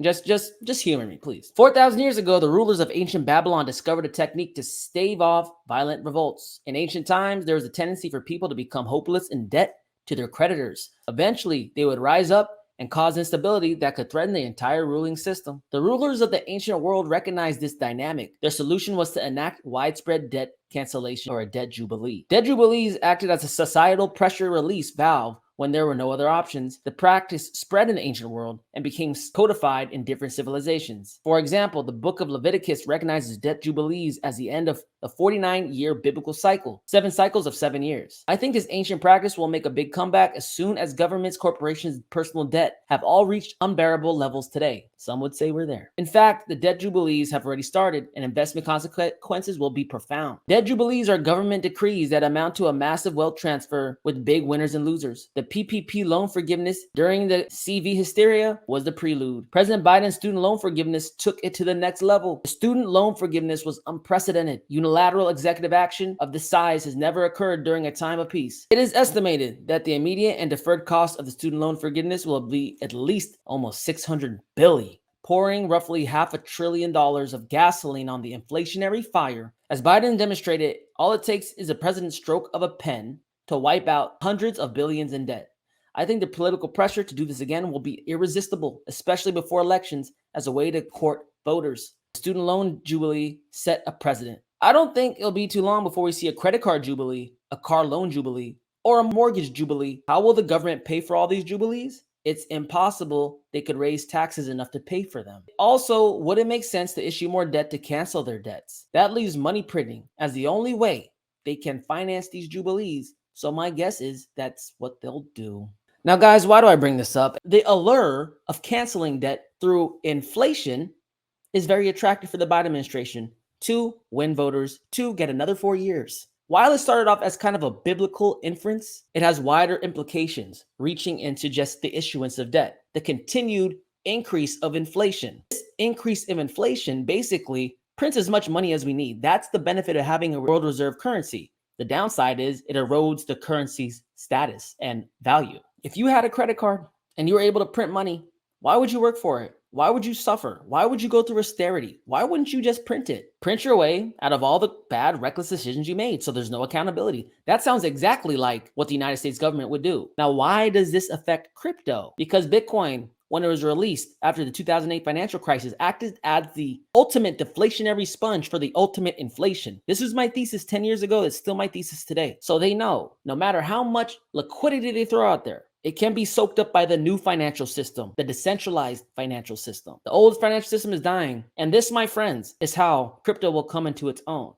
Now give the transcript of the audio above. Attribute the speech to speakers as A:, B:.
A: Just humor me, please. 4,000 years ago, the rulers of ancient Babylon discovered a technique to stave off violent revolts. In ancient times, there was a tendency for people to become hopeless in debt to their creditors. Eventually, they would rise up and cause instability that could threaten the entire ruling system. The rulers of the ancient world recognized this dynamic. Their solution was to enact widespread debt cancellation, or a debt jubilee. Debt jubilees acted as a societal pressure release valve when there were no other options. The practice spread in the ancient world and became codified in different civilizations. For example, the book of Leviticus recognizes debt jubilees as the end of the 49-year biblical cycle, 7 cycles of 7 years. I think this ancient practice will make a big comeback as soon as governments, corporations, personal debt have all reached unbearable levels today. Some would say we're there. In fact, the debt jubilees have already started, and investment consequences will be profound. Debt jubilees are government decrees that amount to a massive wealth transfer with big winners and losers. The PPP loan forgiveness during the CV hysteria was the prelude. President Biden's student loan forgiveness took it to the next level. The student loan forgiveness was unprecedented. Unilateral executive action of this size has never occurred during a time of peace. It is estimated that the immediate and deferred cost of the student loan forgiveness will be at least almost $600 billion, pouring roughly $500 billion of gasoline on the inflationary fire. As Biden demonstrated, all it takes is a president's stroke of a pen to wipe out hundreds of billions in debt. I think the political pressure to do this again will be irresistible, especially before elections, as a way to court voters. The student loan jubilee set a precedent. I don't think it'll be too long before we see a credit card jubilee, a car loan jubilee, or a mortgage jubilee. How will the government pay for all these jubilees? It's impossible they could raise taxes enough to pay for them. Also, would it make sense to issue more debt to cancel their debts? That leaves money printing as the only way they can finance these jubilees. So my guess is that's what they'll do. Now, guys, why do I bring this up? The allure of canceling debt through inflation is very attractive for the Biden administration to win voters, to get another 4 years. While it started off as kind of a biblical inference, it has wider implications, reaching into just the issuance of debt, the continued increase of inflation. This increase in inflation basically prints as much money as we need. That's the benefit of having a world reserve currency. The downside is it erodes the currency's status and value. If you had a credit card and you were able to print money, why would you work for it? Why would you suffer? Why would you go through austerity? Why wouldn't you just print it? Print your way out of all the bad, reckless decisions you made so there's no accountability. That sounds exactly like what the United States government would do. Now, why does this affect crypto? Because Bitcoin, when it was released after the 2008 financial crisis, acted as the ultimate deflationary sponge for the ultimate inflation. This was my thesis 10 years ago. It's still my thesis today. So they know no matter how much liquidity they throw out there, it can be soaked up by the new financial system, the decentralized financial system. The old financial system is dying. And this, my friends, is how crypto will come into its own.